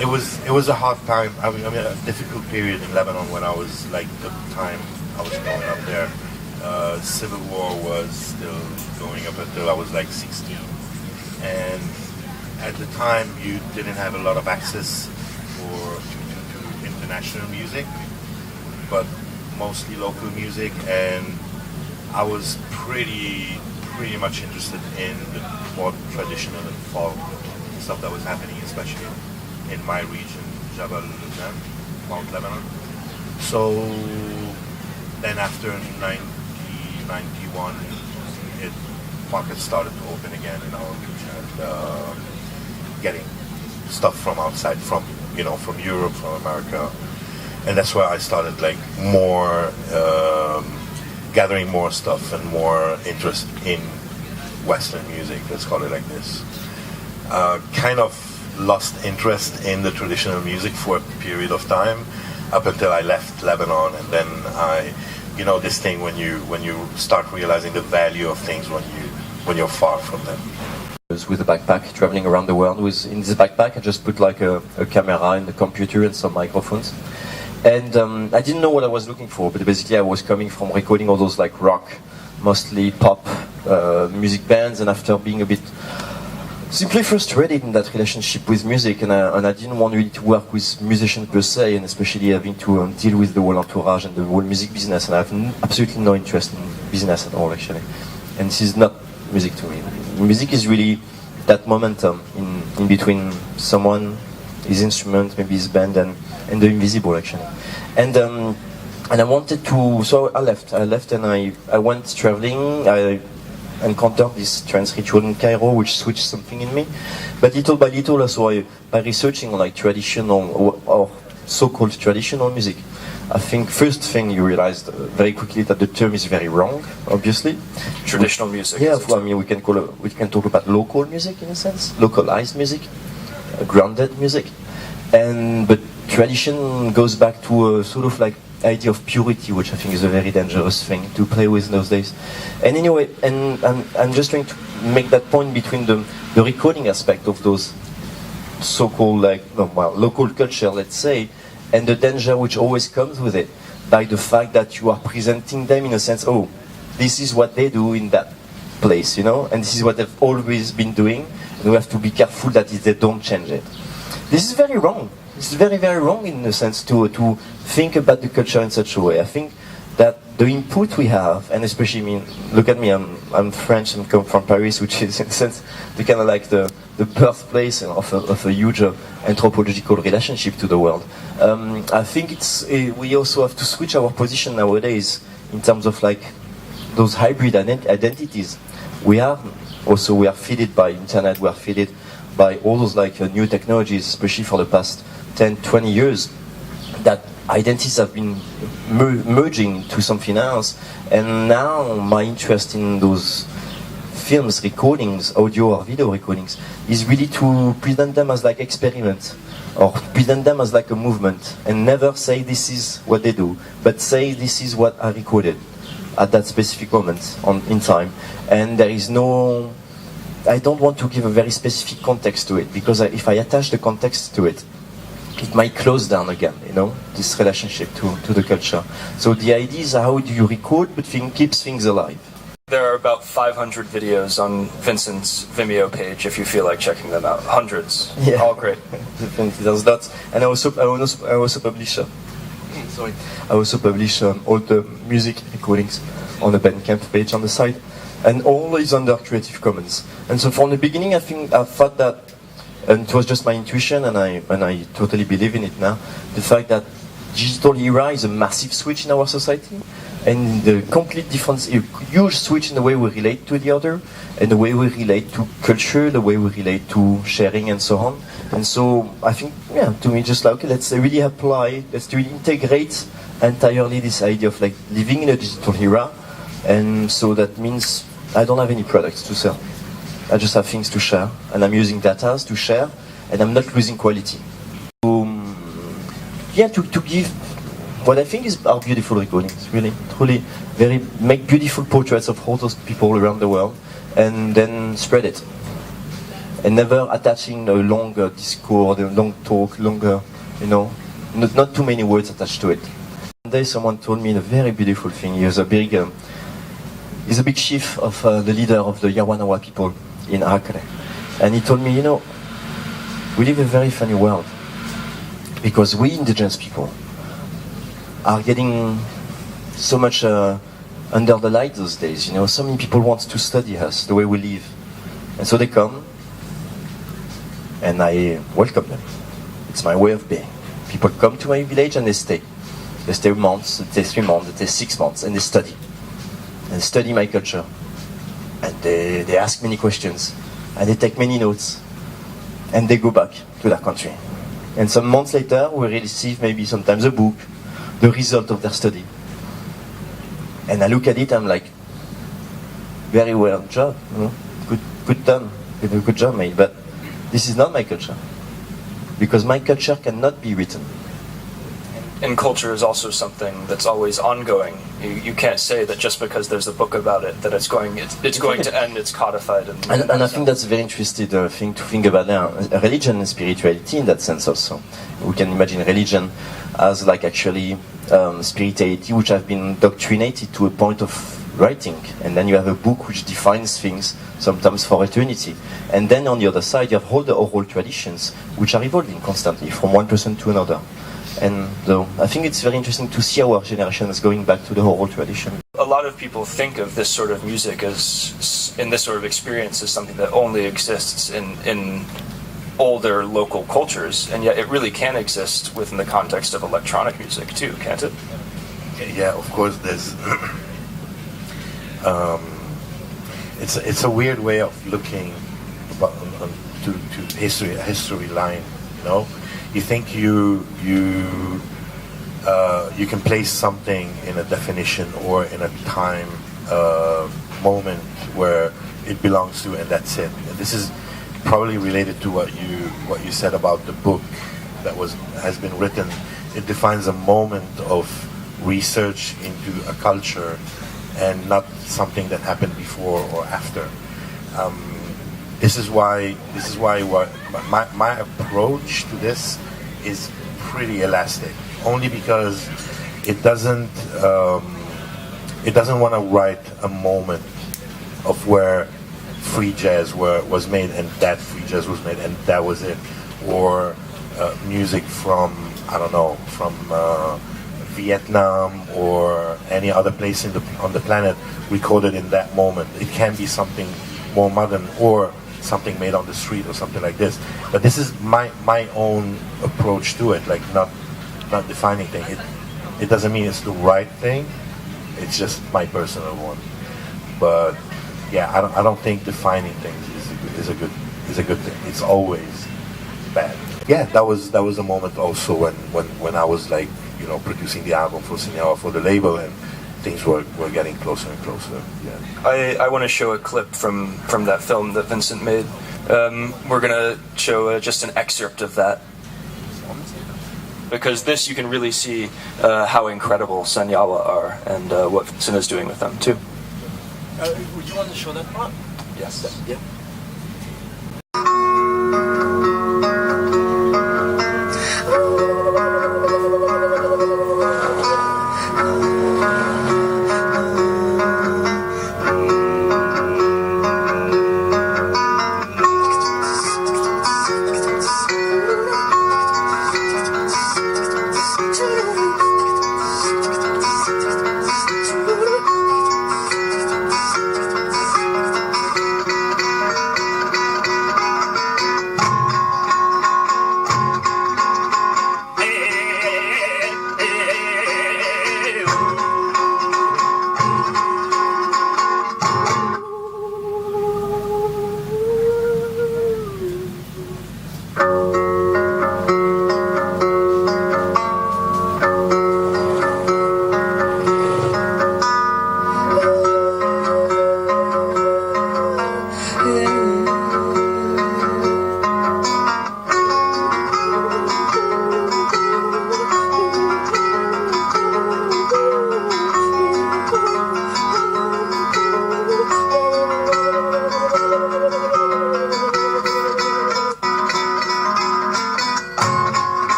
it was a hard time. I mean, a difficult period in Lebanon when I was like the time I was growing up there. Civil war was still going up until I was like 16, and at the time you didn't have a lot of access to international music, but mostly local music, and I was pretty much interested in the more traditional and folk stuff that was happening, especially in my region, Jabal Lebanon, Mount Lebanon. So then after 1991, markets started to open again in our region, and getting stuff from outside, from Europe, from America, and that's where I started like more gathering more stuff and more interest in Western music. Let's call it like this. Kind of lost interest in the traditional music for a period of time, up until I left Lebanon, and then this thing when you start realizing the value of things when you're far from them. With a backpack, traveling around the world. In this backpack, I just put like a camera and a computer and some microphones. And I didn't know what I was looking for, but basically I was coming from recording all those like rock, mostly pop music bands, and after being a bit simply frustrated in that relationship with music, and I didn't want really to work with musicians per se, and especially having to deal with the whole entourage and the whole music business, and I have absolutely no interest in business at all, actually. And this is not music to me. Music is really that momentum in between someone, his instrument, maybe his band, and the invisible, actually. And I wanted to, so I left and I went traveling. I encountered this trance ritual in Cairo, which switched something in me. But little by little, also by researching like traditional or so-called traditional music, I think first thing you realized very quickly that the term is very wrong. Obviously, traditional music. Yeah, I mean we can talk about local music in a sense, localized music, grounded music, but tradition goes back to a sort of like idea of purity, which I think is a very dangerous thing to play with those days. And anyway, and I'm just trying to make that point between the recording aspect of those so-called local culture, let's say, and the danger which always comes with it, by the fact that you are presenting them in a sense, oh, this is what they do in that place, and this is what they've always been doing, and we have to be careful that they don't change it. This is very wrong. It's very, very wrong in a sense to think about the culture in such a way. I think that the input we have, and especially, I mean, look at me, I'm French and come from Paris, which is in a sense the kind of like the birthplace of a huge anthropological relationship to the world. I think we also have to switch our position nowadays in terms of like those hybrid identities. We are fed by internet, we are fed by all those like new technologies, especially for the past 10, 20 years, that identities have been merging into something else. And now my interest in those films, recordings, audio or video recordings, is really to present them as like experiments, or present them as like a movement, and never say this is what they do, but say this is what I recorded at that specific moment in time. And there is no, I don't want to give a very specific context to it, because if I attach the context to it, it might close down again, this relationship to the culture. So the idea is how do you record but keeps things alive. There are about 500 videos on Vincent's Vimeo page if you feel like checking them out. Hundreds. Yeah. All great. Definitely, there's lots. And I also publish all the music recordings on the Bandcamp page on the site, and all is under Creative Commons. And so from the beginning, I thought that, and it was just my intuition, and I totally believe in it now, the fact that digital era is a massive switch in our society, and the complete difference, a huge switch in the way we relate to the other, and the way we relate to culture, the way we relate to sharing and so on. And so I think, to me, just like, okay, let's really integrate entirely this idea of like living in a digital era. And so that means I don't have any products to sell. I just have things to share, and I'm using data to share, and I'm not losing quality. To give what I think are beautiful recordings, really, truly, make beautiful portraits of all those people around the world, and then spread it. and never attaching a long discourse, a long talk, longer, not too many words attached to it. One day someone told me a very beautiful thing. He's a big chief of the leader of the Yawanawa people in Arakane. And he told me, we live in a very funny world. Because we indigenous people are getting so much under the light those days. So many people want to study us, the way we live. And so they come, and I welcome them. It's my way of being. People come to my village and they stay. They stay months, they stay 3 months, they stay 6 months, and they study. And they study my culture. And they ask many questions. And they take many notes. And they go back to their country. And some months later, we receive maybe sometimes a book, the result of their study. And I look at it, I'm like, very well job, good done, good job made. But this is not my culture, because my culture cannot be written. And culture is also something that's always ongoing. You can't say that just because there's a book about it that it's going to end. It's codified. And I think that's a very interesting thing to think about now. Religion and spirituality in that sense also. We can imagine religion as like actually spirituality which have been indoctrinated to a point of writing, and then you have a book which defines things sometimes for eternity. And then on the other side you have all the oral traditions which are evolving constantly from one person to another. And so I think it's very interesting to see our generation is going back to the oral tradition. A lot of people think of this sort of music in this sort of experience as something that only exists in older local cultures, and yet it really can exist within the context of electronic music too, can't it? Yeah, of course. There's it's a weird way of looking to history line. You think you can place something in a definition or in a time moment where it belongs to, and that's it. And this is probably related to what you said about the book that has been written. It defines a moment of research into a culture and not something that happened before or after. This is why my approach to this is pretty elastic, only because it doesn't want to write a moment of where free jazz was made and that free jazz was made and that was it, or music from Vietnam or any other place on the planet recorded in that moment. It can be something more modern or something made on the street or something like this. But this is my own approach to it, like not defining thing. It doesn't mean it's the right thing. It's just my personal one. But yeah, I don't think defining things is a good thing. It's always bad. Yeah, that was a moment also when I was like, producing the album for Senyawa, for the label, and things were getting closer and closer. Yeah. I want to show a clip from that film that Vincent made. We're gonna show just an excerpt of that, because this you can really see how incredible Senyawa are and what Vincent is doing with them too. Would you want to show that part? Yes. Yeah.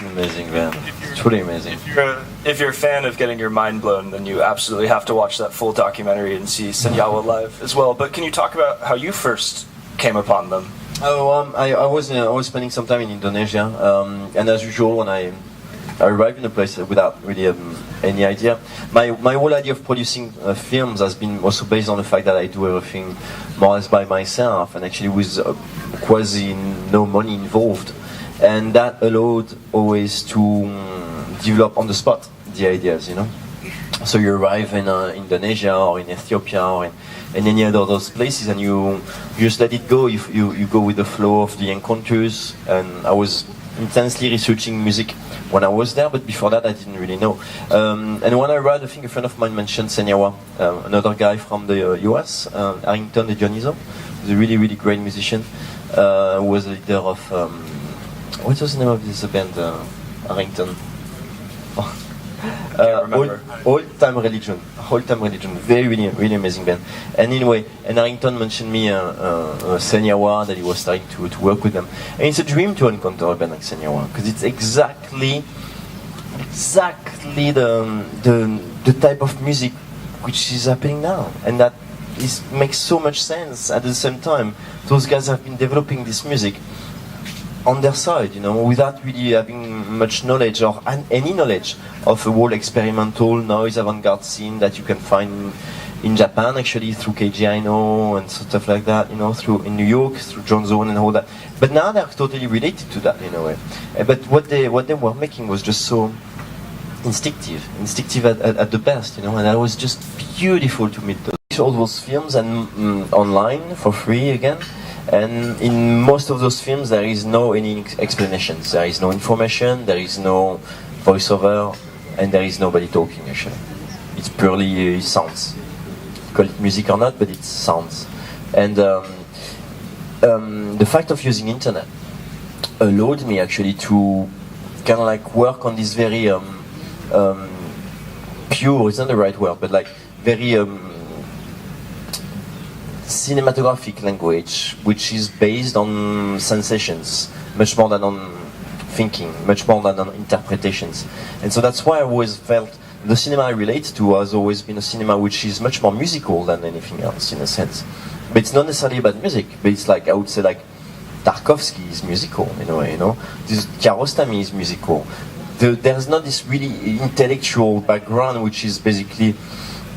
amazing, man. It's truly amazing. If you're a fan of getting your mind blown, then you absolutely have to watch that full documentary and see Senyawa live as well. But can you talk about how you first came upon them? I was spending some time in Indonesia, and as usual, when I arrived in the place without really any idea. My whole idea of producing films has been also based on the fact that I do everything more or less by myself, and actually with quasi no money involved, and that allowed always to develop on the spot the ideas, you know. So you arrive in Indonesia or in Ethiopia or in any other of those places, and you just let it go. You go with the flow of the encounters, and I was intensely researching music when I was there, but before that I didn't really know. And when I arrived, I think a friend of mine mentioned Senyawa, another guy from the US, Harrington de Dioniso, who's a really, really great musician, who was the leader of, what was the name of this band, Harrington? Old Time Religion. Very, really, really amazing band. And anyway, and Harrington mentioned me Senyawa, that he was starting to work with them. And it's a dream to encounter a band like Senyawa, because it's exactly the type of music which is happening now, and that makes so much sense. At the same time, those guys have been developing this music on their side, you know, without really having much knowledge or any knowledge of the whole experimental noise avant-garde scene that you can find in Japan, actually, through KG I know and stuff like that, you know, through in New York, through John Zone and all that. But now they're totally related to that in a way. But what they were making was just so instinctive at the best, you know, and that was just beautiful to meet all those films and online for free again. And in most of those films there is no any explanations, there is no information, there is no voiceover, and there is nobody talking actually. It's purely sounds. Call it music or not, but it's sounds. And the fact of using internet allowed me actually to kind of like work on this very pure, it's not the right word, but like very cinematographic language, which is based on sensations much more than on thinking, much more than on interpretations. And so that's why I always felt the cinema I relate to has always been a cinema which is much more musical than anything else in a sense. But it's not necessarily about music, but it's like, I would say like Tarkovsky is musical in a way, you know. This Kiarostami is musical. There's not this really intellectual background which is basically,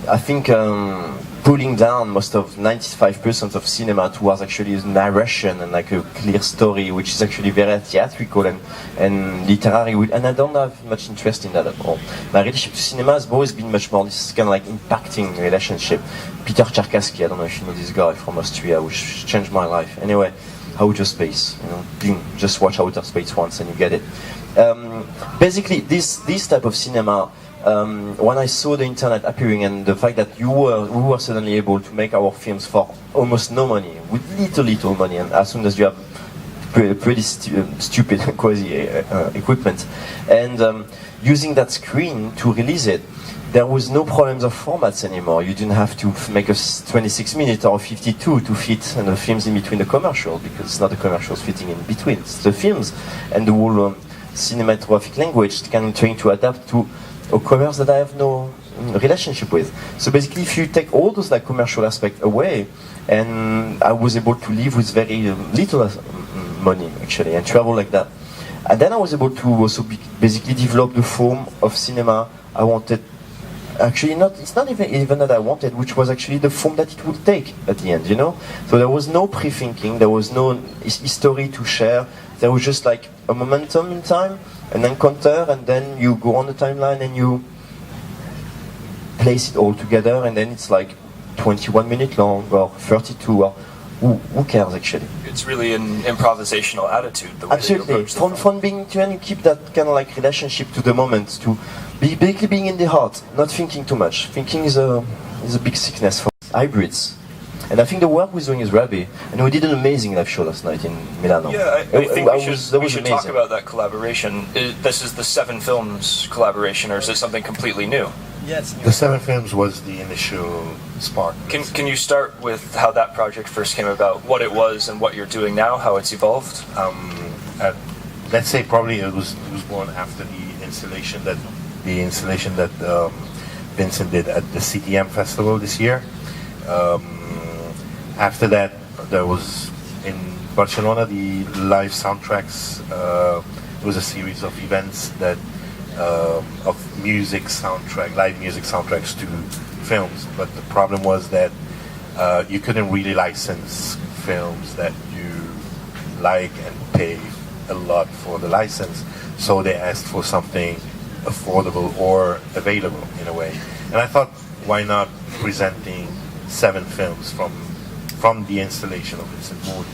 I think, pulling down most of 95% of cinema towards actually narration and like a clear story, which is actually very theatrical and literary. And I don't have much interest in that at all. My relationship to cinema has always been much more this kind of like impacting relationship. Peter Cherkassky, I don't know if you know this guy from Austria, which changed my life. Anyway, Outer Space, you know, just watch Outer Space once and you get it. Basically, this type of cinema. When I saw the internet appearing and the fact that we were suddenly able to make our films for almost no money, with little money, and as soon as you have pretty stupid quasi equipment, and using that screen to release it, there was no problems of formats anymore. You didn't have to make a 26-minute or a 52 to fit the films in between the commercials, because it's not the commercials fitting in between, it's the films, and the whole cinematographic language can trying to adapt to commerce that I have no relationship with. So basically, if you take all those like commercial aspects away, and I was able to live with very little money actually, and travel like that, and then I was able to also basically develop the form of cinema I wanted. Actually, it's not even that I wanted, which was actually the form that it would take at the end, you know. So there was no pre-thinking, there was no history to share. There was just like a momentum in time, an encounter, and then you go on the timeline and you place it all together, and then it's like 21 minutes long or 32 or who cares actually? It's really an improvisational attitude. The way absolutely, from being to keep that kind of like relationship to the moment, to basically being in the heart, not thinking too much. Thinking is a big sickness for hybrids. And I think the work we're doing is Rabbi, and we did an amazing live show last night in Milano. Yeah, I think we should talk about that collaboration. This is the 7 Films collaboration, or is it something completely new? Yes. The 7 Films was the initial spark. Can you start with how that project first came about, what it was and what you're doing now, how it's evolved? let's say probably it was born after the installation that Vincent did at the CTM festival this year. After that, there was in Barcelona the live soundtracks. It was a series of events that of live music soundtracks to films. But the problem was that you couldn't really license films that you like and pay a lot for the license. So they asked for something affordable or available in a way. And I thought, why not presenting 7 films from the installation of Vincent Mood,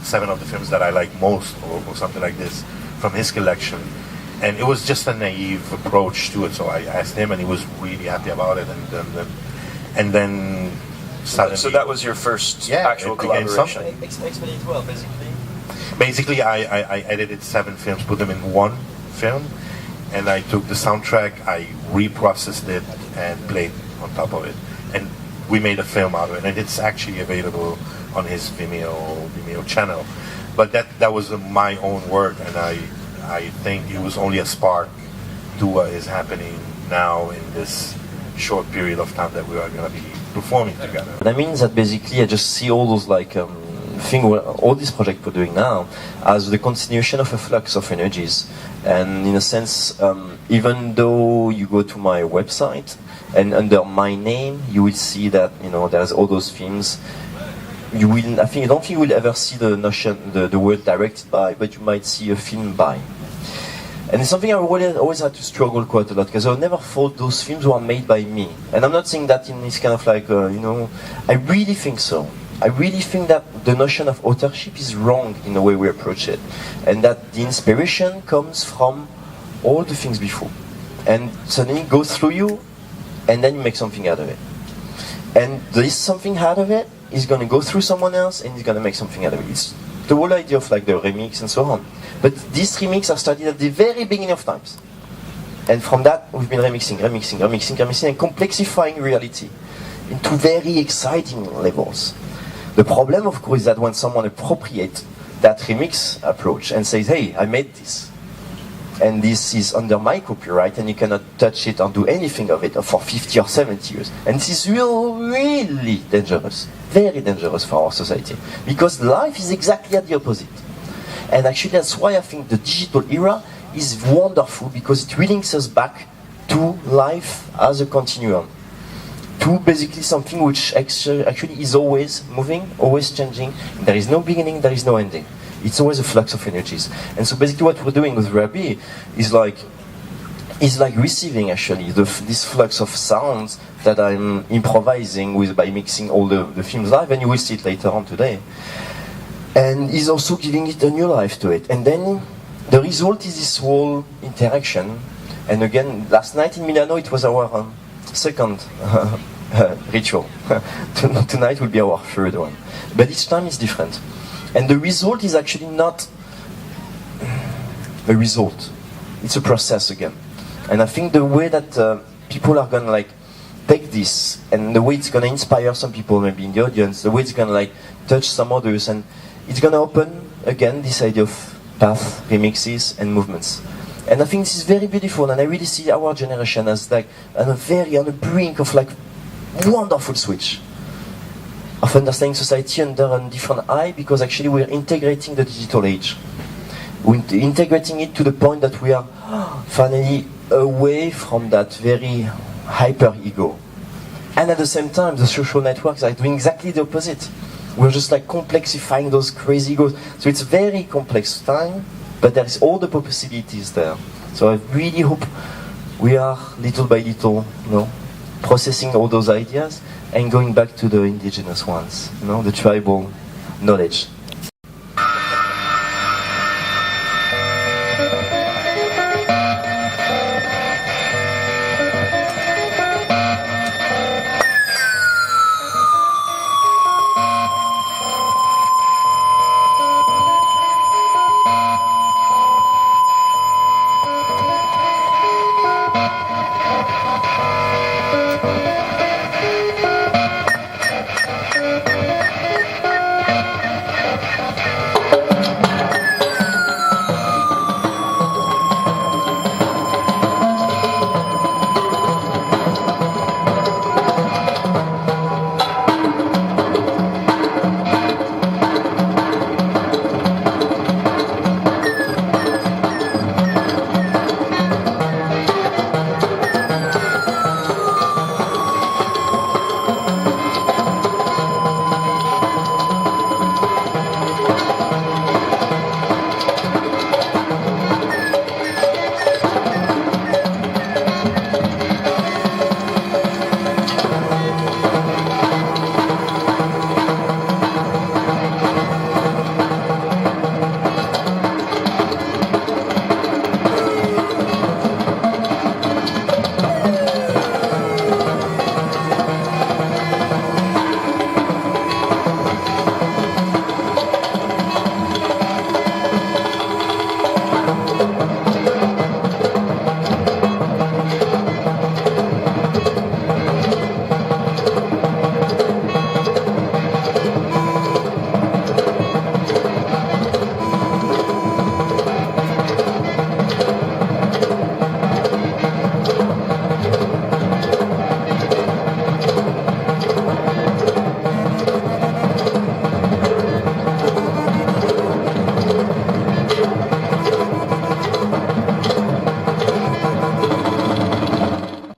7 of the films that I like most, or something like this, from his collection. And it was just a naive approach to it. So I asked him, and he was really happy about it. And then suddenly, so that was your first actual collaboration. Explain it well, basically. Basically, I edited 7 films, put them in one film, and I took the soundtrack, I reprocessed it, and played on top of it. And we made a film out of it, and it's actually available on his Vimeo channel. But that was my own work, and I think it was only a spark to what is happening now in this short period of time that we are going to be performing together. That means that basically I just see all those all these projects we're doing now as the continuation of a flux of energies. And in a sense, even though you go to my website and under my name, you will see that there's all those films. I don't think you will ever see the word directed by, but you might see a film by. And it's something I always had to struggle quite a lot, because I never thought those films were made by me. And I'm not saying that in this kind of I really think so. I really think that the notion of authorship is wrong in the way we approach it. And that the inspiration comes from all the things before. And suddenly it goes through you, and then you make something out of it. And this something out of it is going to go through someone else, and he's going to make something out of it. It's the whole idea of the remix and so on. But these remixes are started at the very beginning of times. And from that, we've been remixing, and complexifying reality into very exciting levels. The problem, of course, is that when someone appropriates that remix approach and says, hey, I made this, and this is under my copyright, and you cannot touch it or do anything of it for 50 or 70 years. And this is really dangerous, very dangerous for our society, because life is exactly at the opposite. And actually that's why I think the digital era is wonderful, because it links us back to life as a continuum, to basically something which actually is always moving, always changing. There is no beginning, there is no ending. It's always a flux of energies. And so basically what we're doing with Rabi is like receiving actually this flux of sounds that I'm improvising with by mixing all the films live, and you will see it later on today. And is also giving it a new life to it. And then the result is this whole interaction. And again, last night in Milano it was our second ritual. Tonight will be our third one. But each time is different. And the result is actually not a result. It's a process again. And I think the way that people are going to take this, and the way it's going to inspire some people maybe in the audience, the way it's going to touch some others, and it's going to open again this idea of path, remixes, and movements. And I think this is very beautiful, and I really see our generation as on the brink of wonderful switch of understanding society under a different eye, because actually we're integrating the digital age. We're integrating it to the point that we are finally away from that very hyper ego. And at the same time, the social networks are doing exactly the opposite. We're just complexifying those crazy egos. So it's a very complex time, but there is all the possibilities there. So I really hope we are little by little, processing all those ideas and going back to the indigenous ones, the tribal knowledge.